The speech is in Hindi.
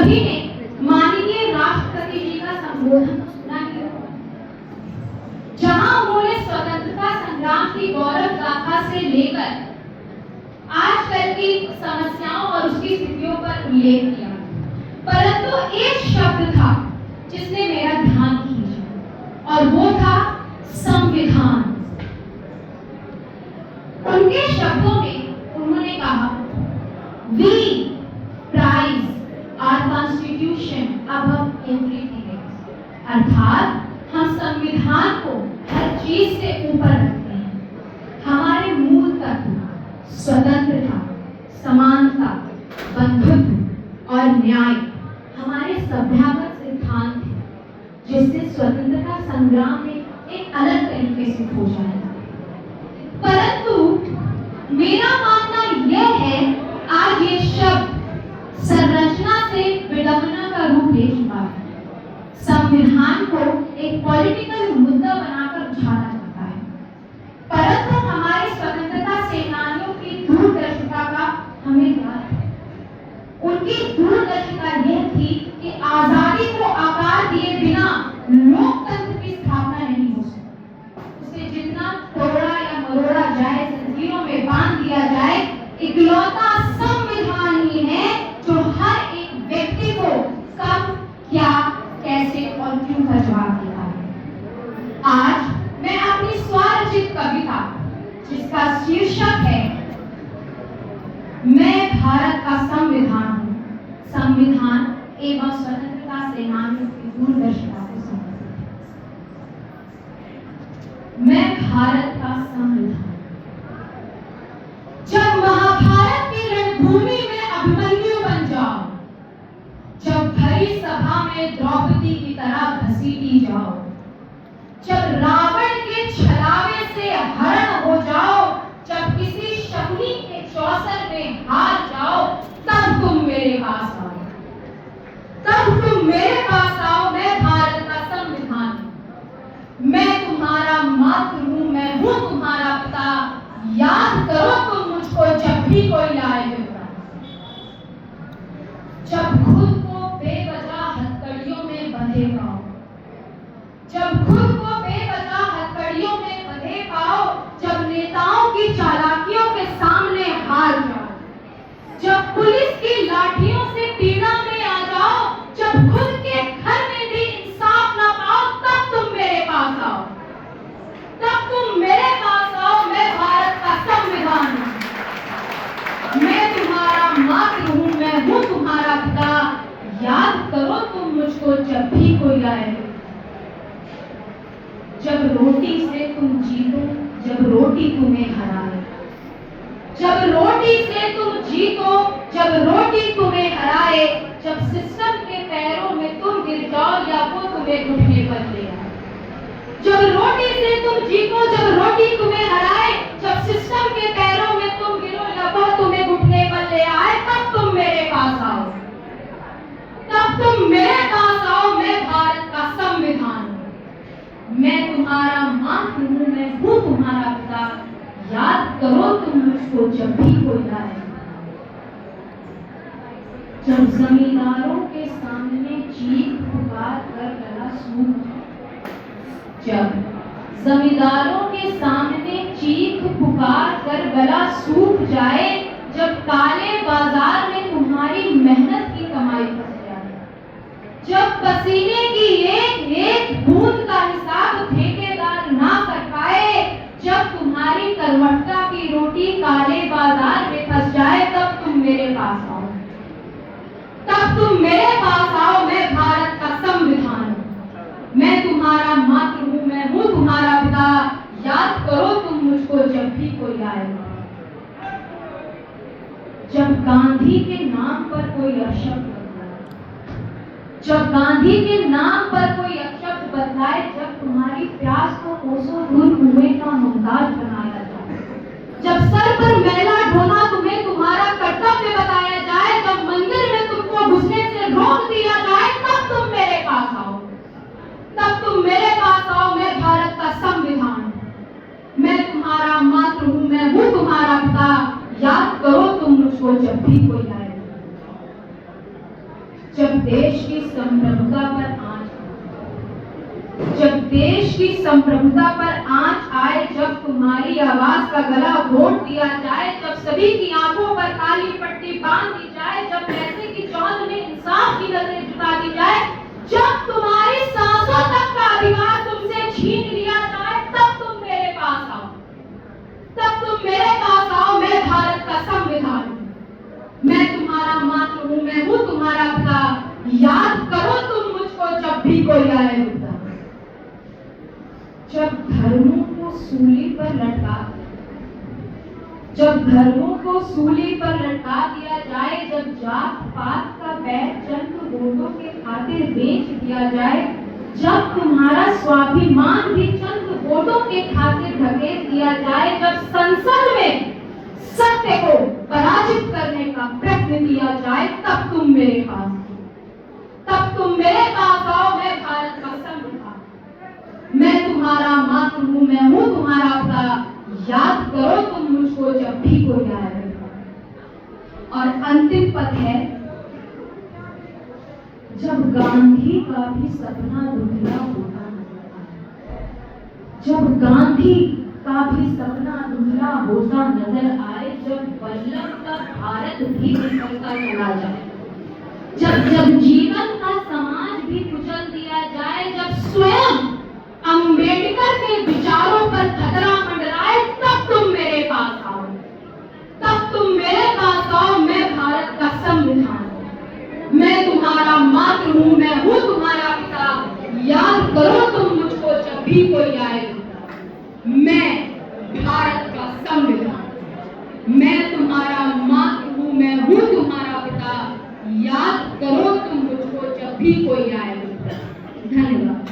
सभी ने माननीय राष्ट्रपति जी का संबोधन सुना ही होगा, जहां उन्होंने स्वतंत्रता संग्राम की गौरव गाथा से लेकर आजकल की समस्याओं और उसकी स्थितियों पर उल्लेख किया, परंतु एक शब्द था जिसने मेरा ध्यान खींचा और वो था संविधान। उनके शब्दों में उन्होंने कहा, we prize our constitution above everything, अर्थात हम संविधान को हर चीज से ऊपर रखते हैं। हमारे मूल तत्व स्वतंत्रता, समानता, बंधुत्व और न्याय हमारे सभ्यगत सिद्धांत हैं, जिससे स्वतंत्रता संग्राम में एक अलग तरीके से खोजा है। परंतु मेरा मानना यह है, आज ये शब्द संरचना से विडंबना का रूप ले चुका है। संविधान को एक पॉलिटिकल मुद्दा बनाकर उछाला जाता है, परंतु हमारे स्वतंत्रता सेनानियों की दूरदर्शिता का हमें याद है। उनकी दूरदर्शिता यह थी कि आजादी को आकार दिए बिना लोकतंत्र की स्थापना नहीं हो सकती। उसे जितना तोड़ा या मरोड़ा जाए, जंजीरों में बांध दिया जाए, इकलौता संविधान ही है जो हर एक व्यक्ति को कब, क्या, कैसे और क्यों का जवाब देता है। आज मैं अपनी स्वरचित कविता, जिसका शीर्षक है मैं भारत का संविधान हूं, संविधान एवं स्वतंत्रता सेनानियों की दूरदर्शिता को समर्पित है। मैं भारत का संविधान। जब महाभारत की रणभूमि में अभिमन्यु बन जाओ, जब भरी सभा में द्रौपदी की तरह घसीटी जाओ, जब रावण के छलावे से हरण हो जाओ, जब किसी शकुनी के चौसर में हार जाओ, तब तुम मेरे पास आओ, तब तुम मेरे पास आओ। मैं भारत का संविधान हूं, मैं तुम्हारा मातृ हूं, मैं हूं तुम्हारा पिता। याद करो तुम मुझको जब भी कोई लाए विपदा, जब खुद को बेवजह हथकड़ियों में बंधे पाओ, जब खुद को बेवजह हथकड़ियों में बंधे पाओ, जब नेताओं की चालाकियों के सामने हार जाओ, जब पुलिस की लाठियों से पीड़ा में आ जाओ, जब खुद के घर में भी इंसाफ ना पाओ, तब तुम मेरे पास आओ, तब तुम मेरे पास आओ। मैं भारत का संविधान हूं, मैं तुम्हारा मातृ हूं, मैं हूं तुम्हारा पिता। याद करो तुम मुझको जब भी कोई आए, जब रोटी से तुम जीतो, जब रोटी तुम्हें हराए, जब रोटी से तुम जीतो, जब रोटी तुम्हें हराए, जब सिस्टम के पैरों में तुम गिर जाओ या वो तुम्हें घुटने पर ले आए, जब रोटी से तुम जीतो, जब रोटी तुम्हें हराए, जब सिस्टम के पैरों में तुम गिरो या वो तुम्हें घुटने पर ले आए, तब तुम मेरे पास आओ, तब तुम मेरे पास आओ। मैं भारत का संविधान हूं, मैं तुम्हारा मातृ हूं, मैं हूं तुम्हारा पिता। याद करो तुम मुझको जब भी कोई लाए, जब जमींदारों के सामने चीख पुकार कर गला सूख, जब जमींदारों के सामने चीख पुकार कर गला सूख जाए, जब काले बाजार में तुम्हारी मेहनत की कमाई फंस जाए, जब पसीने की एक एक बूंद का हिसाब ठेकेदार ना कर पाए, जब तुम्हारी करवटता की रोटी काले बाजार में फंस जाए, तब तुम मेरे पास आओ, तब तुम मेरे पास आओ। मैं भारत का संविधान हूं, मैं तुम्हारा मातृ हूं, मैं हूं तुम्हारा पिता। याद करो तुम मुझको जब भी कोई आए, जब गांधी के नाम पर कोई अपशब्द बदलाए, जब गांधी के नाम पर कोई अपशब्द बदलाए, जब तुम्हारी प्यास को कोसों दूर कुएं का मुमताज बनाया जाए, जब सर पर मैला ढोना तुम्हें तुम्हारा कर्तव्य बताया जाए, जब मंदिर में तुमको घुसने से रोक दिया जाए, तब तुम मेरे पास आओ, तब तुम मेरे पास आओ। मैं भारत का संविधान हूं, मैं तुम्हारा मातृ हूं, मैं हूं तुम्हारा पिता। याद करो तुम मुझको जब भी कोई आए, जब देश की संप्रभुता पर जब देश की संप्रभुता पर आंच आए, जब तुम्हारी आवाज का गला घोट दिया जाए, जब सभी की आंखों पर काली पट्टी बांध दी जाए, जब पैसे की चौंध में इंसाफ की नजरें झुका दी जाए, जब तुम्हारी सांसों तक का अधिकार तुमसे छीन लिया जाए, तब तुम मेरे पास आओ, तब तुम मेरे पास आओ। मैं भारत का संविधान हूं, मैं तुम्हारा मातृ हूं, मैं हूं तुम्हारा पिता। याद करो तुम मुझको जब भी कोई आए मुद्दा। जब धर्मों को सूली पर लटका दिया जाए, जब जात पात का बैर चंद वोटों के खातिर बेच दिया जाए, जब तुम्हारा स्वाभिमान भी चंद वोटों के खातिर ढकेल दिया जाए, जब संसद में सत्य को पराजित करने का प्रयत्न किया जाए, तब तुम मेरे पास आओ। मैं भारत का संविधान, मैं तुम्हारा मातृ हूं, मैं हूं तुम्हारा पिता। याद करो तुम मुझको जब भी कोई आए। और अंतिम पद है, जब गांधी का भी सपना धुंधला होता नजर आए, जब गांधी का भी सपना धुंधला होता नजर आए, जब वल्लभ का भारत भी निकलता चला जाए, जब जीवन का समाज भी कुचल दिया जाए, जब स्वयं अंबेडकर के विचारों पर खतरा मंडराए, तब तुम मेरे पास आओ, तब तुम मेरे पास आओ। मैं भारत का संविधान हूं, मैं तुम्हारा मातृ हूं, मैं हूं तुम्हारा पिता। याद करो तुम मुझको जब भी कोई आए। मैं भारत का संविधान, मैं तुम्हारा मातृ हूं, मैं हूं तुम्हारा पिता। याद करो तुम मुझको जब भी कोई आए। धन्यवाद।